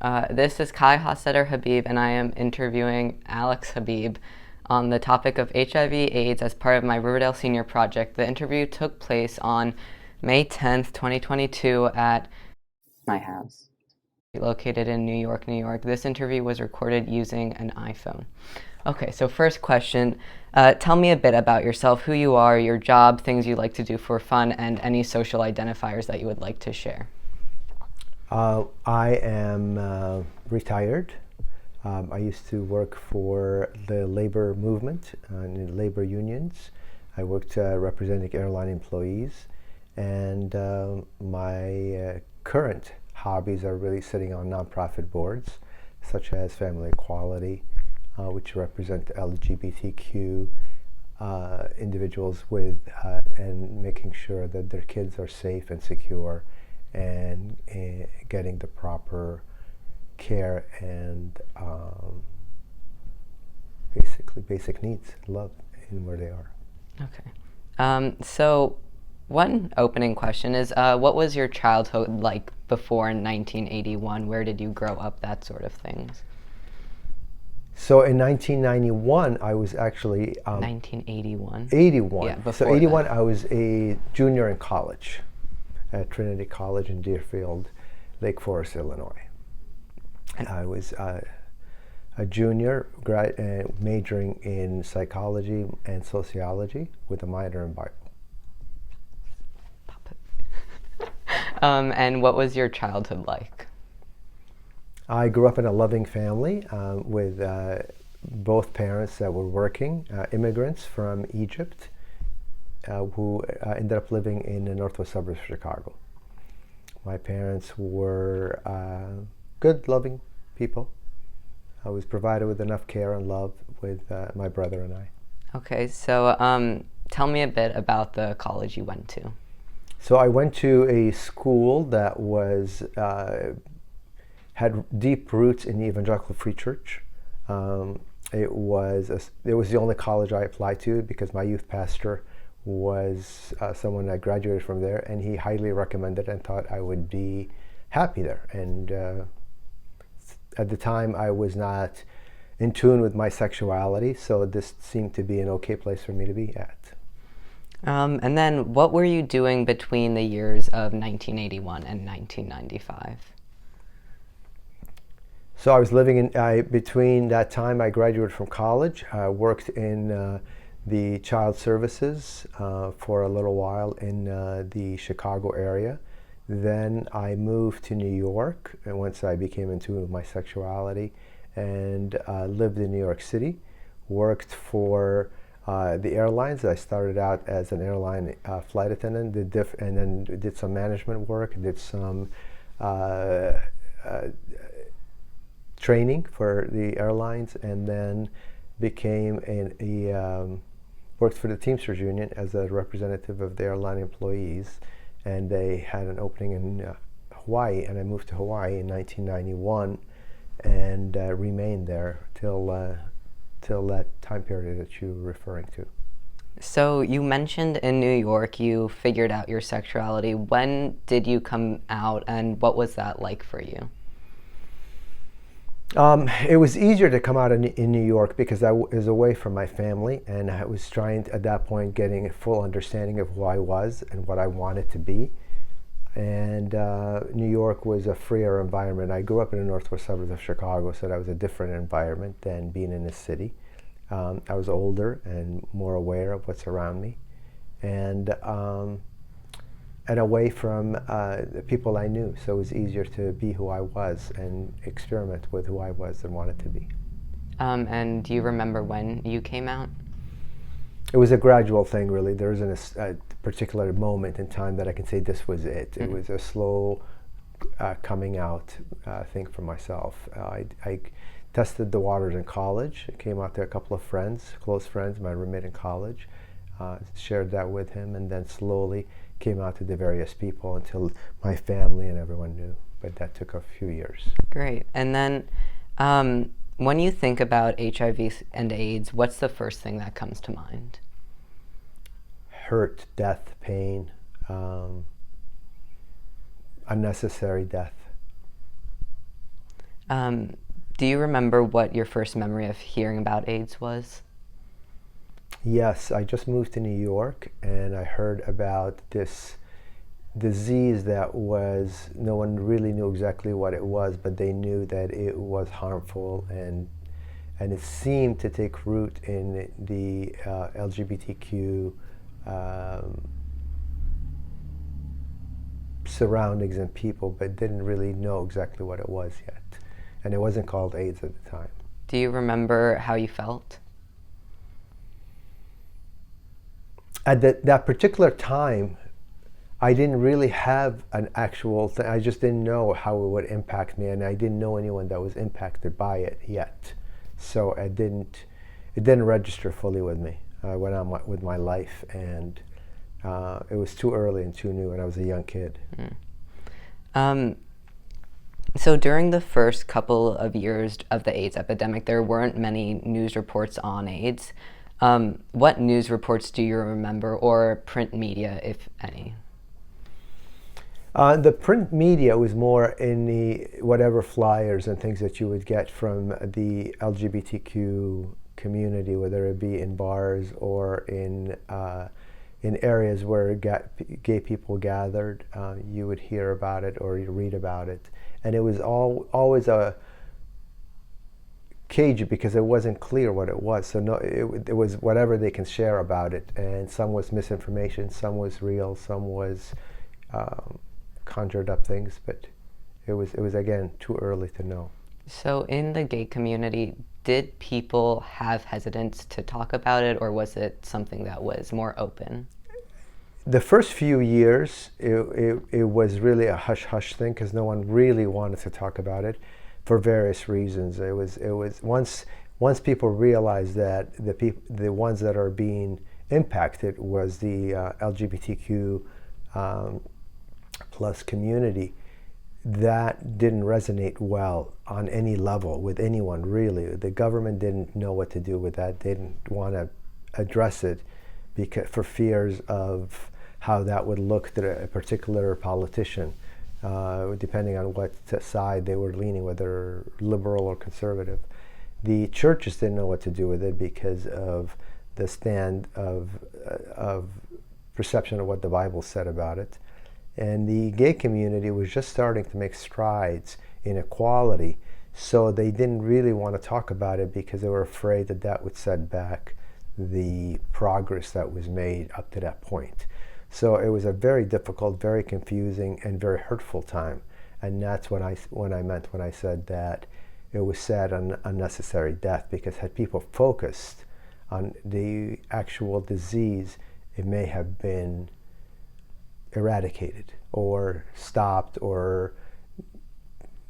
This is Kai Hostetter-Habib, and I am interviewing Alex Habib on the topic of HIV/AIDS as part of my Riverdale Senior Project. The interview took place on May 10th, 2022 at my house, located in New York, New York. This interview was recorded using an iPhone. Okay, so first question, tell me a bit about yourself, who you are, your job, things you like to do for fun, and any social identifiers that you would like to share. I am retired. I used to work for the labor movement in labor unions. I worked representing airline employees, and my current hobbies are really sitting on nonprofit boards, such as Family Equality, which represent LGBTQ individuals with and making sure that their kids are safe and secure and getting the proper care and basically basic needs, love in where they are. Okay. So one opening question is, what was your childhood like before 1981? Where did you grow up, that sort of things? So in 1991, I was actually 1981? 81. Yeah, before so 81, that. I was a junior in college at Trinity College in Deerfield, Lake Forest, Illinois. I was a junior, majoring in psychology and sociology with a minor in Bible. And what was your childhood like? I grew up in a loving family with both parents that were working, immigrants from Egypt who ended up living in the northwest suburbs of Chicago. My parents were good, loving people. I was provided with enough care and love with my brother and I. Okay, so tell me a bit about the college you went to. So I went to a school that was had deep roots in the Evangelical Free Church. It was the only college I applied to because my youth pastor was someone that graduated from there, and he highly recommended and thought I would be happy there. And at the time, I was not in tune with my sexuality, so this seemed to be an okay place for me to be at. And then what were you doing between the years of 1981 and 1995? So I was living in, between that time I graduated from college, worked in the child services for a little while in the Chicago area. Then I moved to New York, and once I became in tune with my sexuality, and lived in New York City, worked for the airlines. I started out as an airline flight attendant, and then did some management work, did some training for the airlines, and then became worked for the Teamsters Union as a representative of the airline employees, and they had an opening in Hawaii, and I moved to Hawaii in 1991 and remained there till that time period that you were referring to. So you mentioned in New York you figured out your sexuality. When did you come out, and what was that like for you? It was easier to come out in New York because I was away from my family, and I was trying at that point getting a full understanding of who I was and what I wanted to be. And New York was a freer environment. I grew up in the northwest suburbs of Chicago, so that was a different environment than being in the city. I was older and more aware of what's around me, and away from the people I knew, so it was easier to be who I was and experiment with who I was and wanted to be. And do you remember when you came out? It was a gradual thing, really. There isn't a particular moment in time that I can say this was it. Mm-hmm. It was a slow coming out thing for myself. I tested the waters in college. I came out to a couple of friends, close friends, my roommate in college, shared that with him, and then slowly came out to the various people until my family and everyone knew. But that took a few years. Great. And then when you think about HIV and AIDS, what's the first thing that comes to mind? Hurt, death, pain, unnecessary death. Um, do you remember what your first memory of hearing about AIDS was? Yes, I just moved to New York and I heard about this disease that was, no one really knew exactly what it was, but they knew that it was harmful, and it seemed to take root in the LGBTQ um, surroundings and people, but didn't really know exactly what it was yet. And it wasn't called AIDS at the time. Do you remember how you felt? At that particular time, I didn't really have an actual thing. I just didn't know how it would impact me, and I didn't know anyone that was impacted by it yet. So it didn't register fully with me. I went on with my life, and it was too early and too new, and I was a young kid. Um, so during the first couple of years of the AIDS epidemic, there weren't many news reports on AIDS. What news reports do you remember, or print media, if any? The print media was more in the whatever flyers and things that you would get from the LGBTQ community, whether it be in bars or in areas where gay people gathered. You would hear about it or you read about it, and it was always a cagey because it wasn't clear what it was. So no, it was whatever they can share about it, and some was misinformation, some was real, some was conjured up things, but it was again too early to know. So in the gay community, did people have hesitance to talk about it, or was it something that was more open? The first few years, it was really a hush-hush thing because no one really wanted to talk about it for various reasons. It was once people realized that the ones that are being impacted was the LGBTQ plus community, that didn't resonate well on any level with anyone really. The government didn't know what to do with that. They didn't want to address it because for fears of how that would look to a particular politician, depending on what side they were leaning, whether liberal or conservative. The churches didn't know what to do with it because of the stand of perception of what the Bible said about it. And the gay community was just starting to make strides in equality, so they didn't really want to talk about it because they were afraid that that would set back the progress that was made up to that point. So it was a very difficult, very confusing, and very hurtful time. And that's what I meant when I said that it was sad and unnecessary death, because had people focused on the actual disease, it may have been eradicated or stopped, or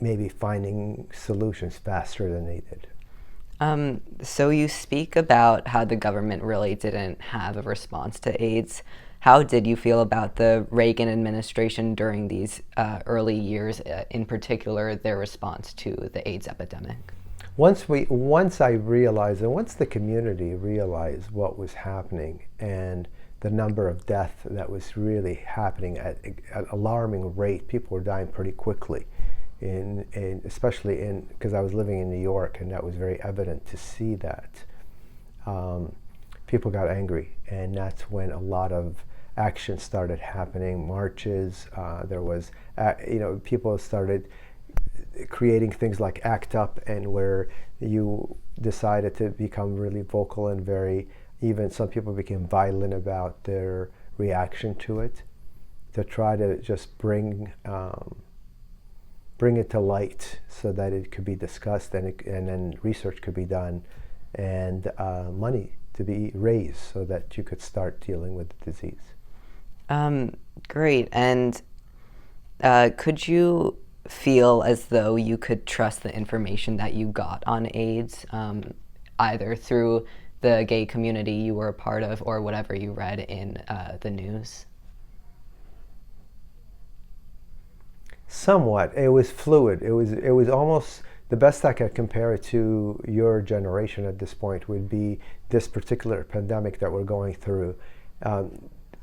maybe finding solutions faster than they did. So you speak about how the government really didn't have a response to AIDS. How did you feel about the Reagan administration during these early years, in particular their response to the AIDS epidemic? Once I realized, and once the community realized what was happening and the number of deaths that was really happening at an alarming rate, people were dying pretty quickly, especially because I was living in New York, and that was very evident to see that. People got angry, and that's when a lot of action started happening. Marches, there was, people started creating things like ACT UP, and where you decided to become really vocal and even some people became violent about their reaction to it, to try to just bring it to light so that it could be discussed, and then research could be done, and money to be raised so that you could start dealing with the disease. Great. And could you feel as though you could trust the information that you got on AIDS, either through the gay community you were a part of or whatever you read in the news? Somewhat. It was fluid. It was almost, the best I could compare it to your generation at this point would be this particular pandemic that we're going through.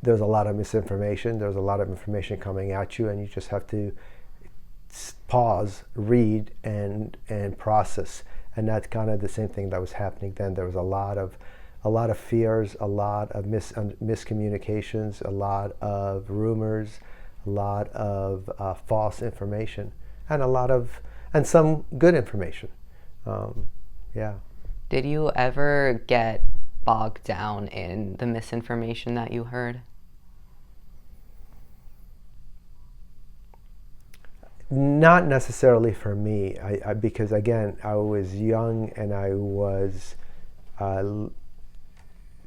There's a lot of misinformation. There's a lot of information coming at you, and you just have to pause, read, and process. And that's kind of the same thing that was happening then. There was a lot of fears, a lot of miscommunications, a lot of rumors, a lot of false information, and some good information. Yeah. Did you ever get bogged down in the misinformation that you heard? Not necessarily for me, because again, I was young and I was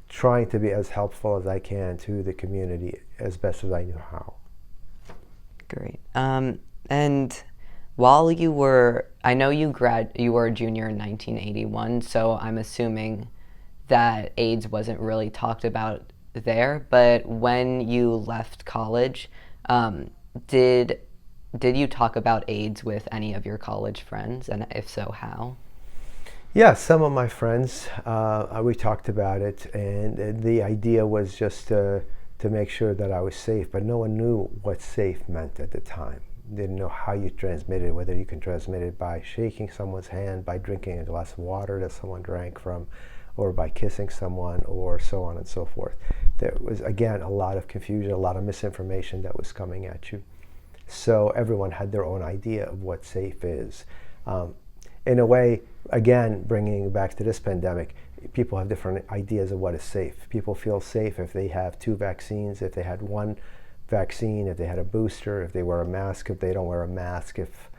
trying to be as helpful as I can to the community as best as I knew how. Great. And while you were, I know you were a junior in 1981, so I'm assuming that AIDS wasn't really talked about there. But when you left college, did you talk about AIDS with any of your college friends, and if so, how? Yeah, some of my friends, we talked about it, and the idea was just to make sure that I was safe, but no one knew what safe meant at the time. Didn't know how you transmit it, whether you can transmit it by shaking someone's hand, by drinking a glass of water that someone drank from, or by kissing someone, or so on and so forth. There was, again, a lot of confusion, a lot of misinformation that was coming at you. So everyone had their own idea of what safe is. In a way, again, bringing back to this pandemic, people have different ideas of what is safe. People feel safe if they have 2 vaccines, if they had 1 vaccine, if they had a booster, if they wear a mask, if they don't wear a mask, if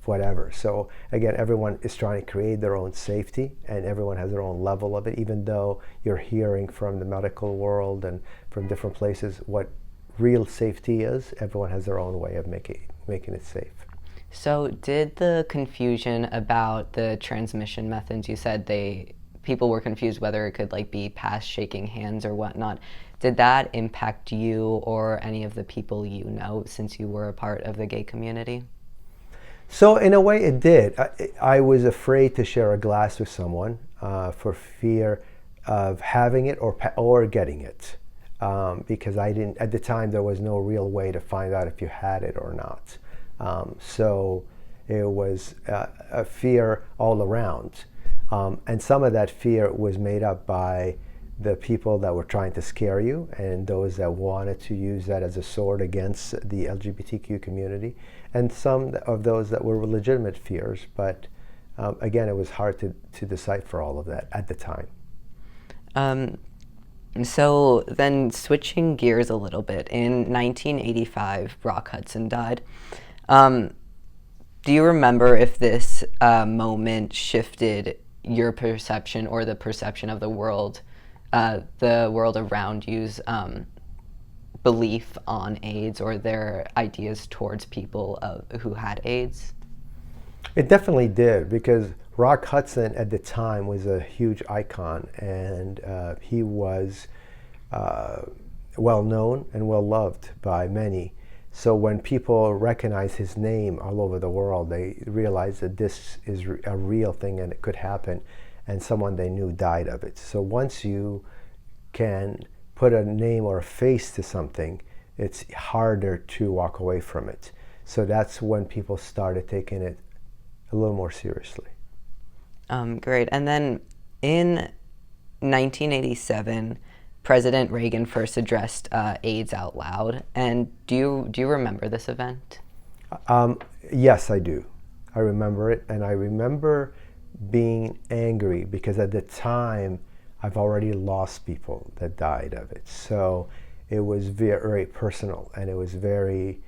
whatever. So again, everyone is trying to create their own safety, and everyone has their own level of it, even though you're hearing from the medical world and from different places what real safety is. Everyone has their own way of making it safe. So did the confusion about the transmission methods, you said people were confused whether it could be past shaking hands or whatnot, did that impact you or any of the people you know, since you were a part of the gay community? So in a way it did. I was afraid to share a glass with someone for fear of having it or getting it. Because at the time there was no real way to find out if you had it or not. So it was a fear all around. And some of that fear was made up by the people that were trying to scare you and those that wanted to use that as a sword against the LGBTQ community, and some of those that were legitimate fears. But again, it was hard to decipher all of that at the time. So then switching gears a little bit, in 1985, Rock Hudson died. Do you remember if this moment shifted your perception or the perception of the world around you's belief on AIDS or their ideas towards people who had AIDS? It definitely did, because Rock Hudson at the time was a huge icon, and he was well known and well loved by many. So when people recognize his name all over the world, they realize that this is a real thing and it could happen, and someone they knew died of it. So once you can put a name or a face to something, it's harder to walk away from it. So that's when people started taking it a little more seriously. Great. And then in 1987, President Reagan first addressed AIDS out loud. And do you remember this event? Yes, I do. I remember it, and I remember being angry because at the time I've already lost people that died of it. So it was very, very personal, and it was very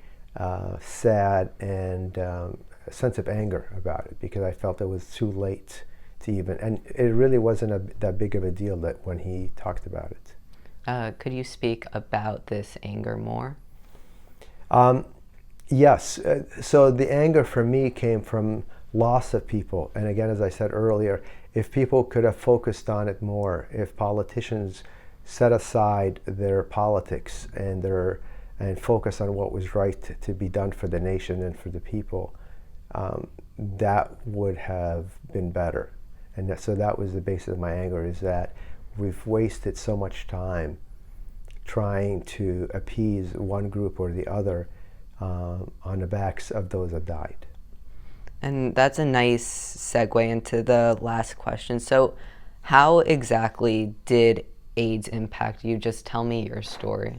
sad, and a sense of anger about it, because I felt it was too late to even, and it really wasn't that big of a deal that when he talked about it. Could you speak about this anger more? Yes. So the anger for me came from loss of people. And again, as I said earlier, if people could have focused on it more, if politicians set aside their politics and focus on what was right to be done for the nation and for the people, that would have been better. And so that was the basis of my anger, is that we've wasted so much time trying to appease one group or the other, on the backs of those that died. And that's a nice segue into the last question. So, how exactly did AIDS impact you? Just tell me your story.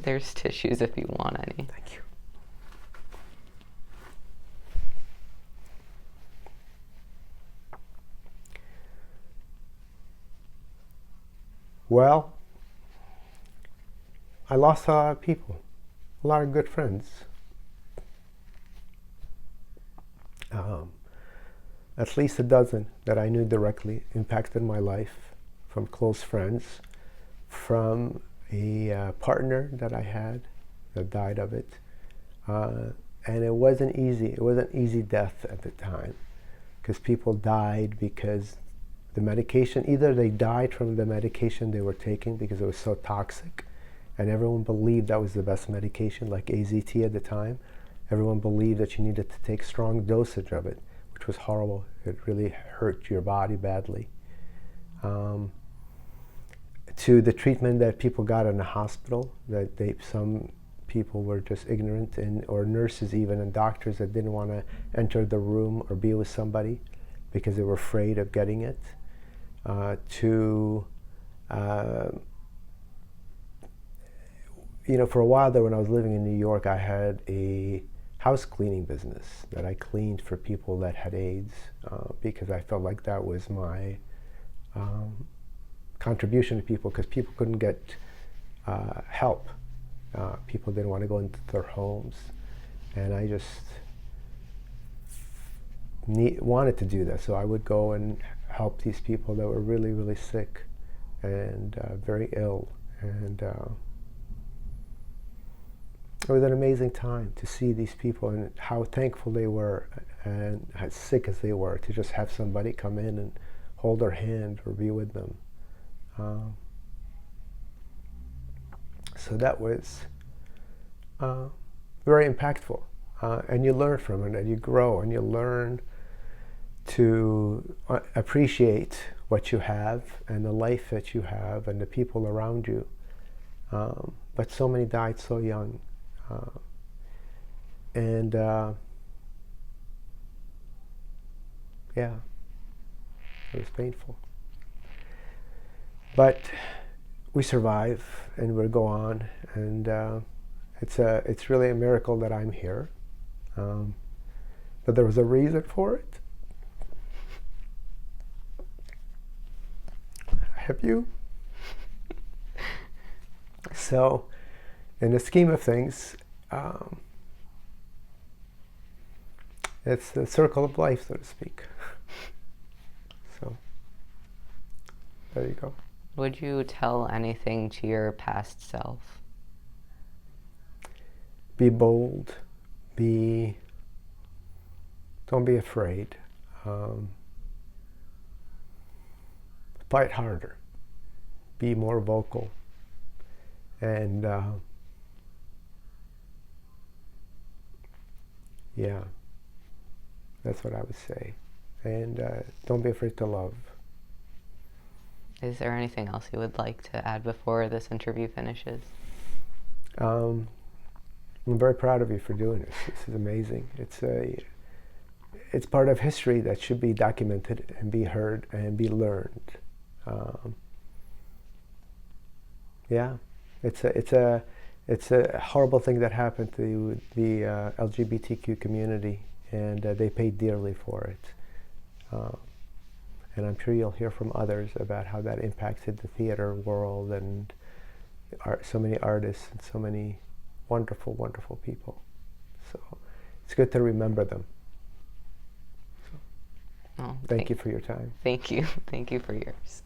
There's tissues if you want any. Thank you. Well, I lost a lot of people, a lot of good friends. At least a dozen that I knew directly impacted my life, from close friends, from a partner that I had that died of it. And it wasn't easy. It wasn't easy death at the time, because people died because the medication, either they died from the medication they were taking because it was so toxic, and everyone believed that was the best medication, like AZT at the time. Everyone believed that you needed to take strong dosage of it, which was horrible. It really hurt your body badly. To the treatment that people got in the hospital, that some people were just ignorant, or nurses even, and doctors that didn't want to enter the room or be with somebody because they were afraid of getting it. For a while there, when I was living in New York, I had a house cleaning business that I cleaned for people that had AIDS, because I felt like that was my contribution to people, because people couldn't get help. People didn't want to go into their homes, and I just wanted to do that. So I would go and help these people that were really, really sick and very ill. And it was an amazing time to see these people and how thankful they were, and as sick as they were, to just have somebody come in and hold their hand or be with them. So that was very impactful. And you learn from it, and you grow, and you learn to appreciate what you have and the life that you have and the people around you. But so many died so young. Yeah, it was painful. But we survive, and we go on, and it's really a miracle that I'm here. But there was a reason for it. Have you? So, in the scheme of things, it's the circle of life, so to speak. So, there you go. Would you tell anything to your past self? Be bold. Don't be afraid. Fight harder. Be more vocal. And yeah, that's what I would say. And don't be afraid to love. Is there anything else you would like to add before this interview finishes? I'm very proud of you for doing this. This is amazing. It's part of history that should be documented and be heard and be learned. Yeah, it's a horrible thing that happened to the LGBTQ community, and they paid dearly for it. And I'm sure you'll hear from others about how that impacted the theater world and so many artists and so many wonderful, wonderful people. So it's good to remember them. So, thank you for your time. Thank you. Thank you for yours.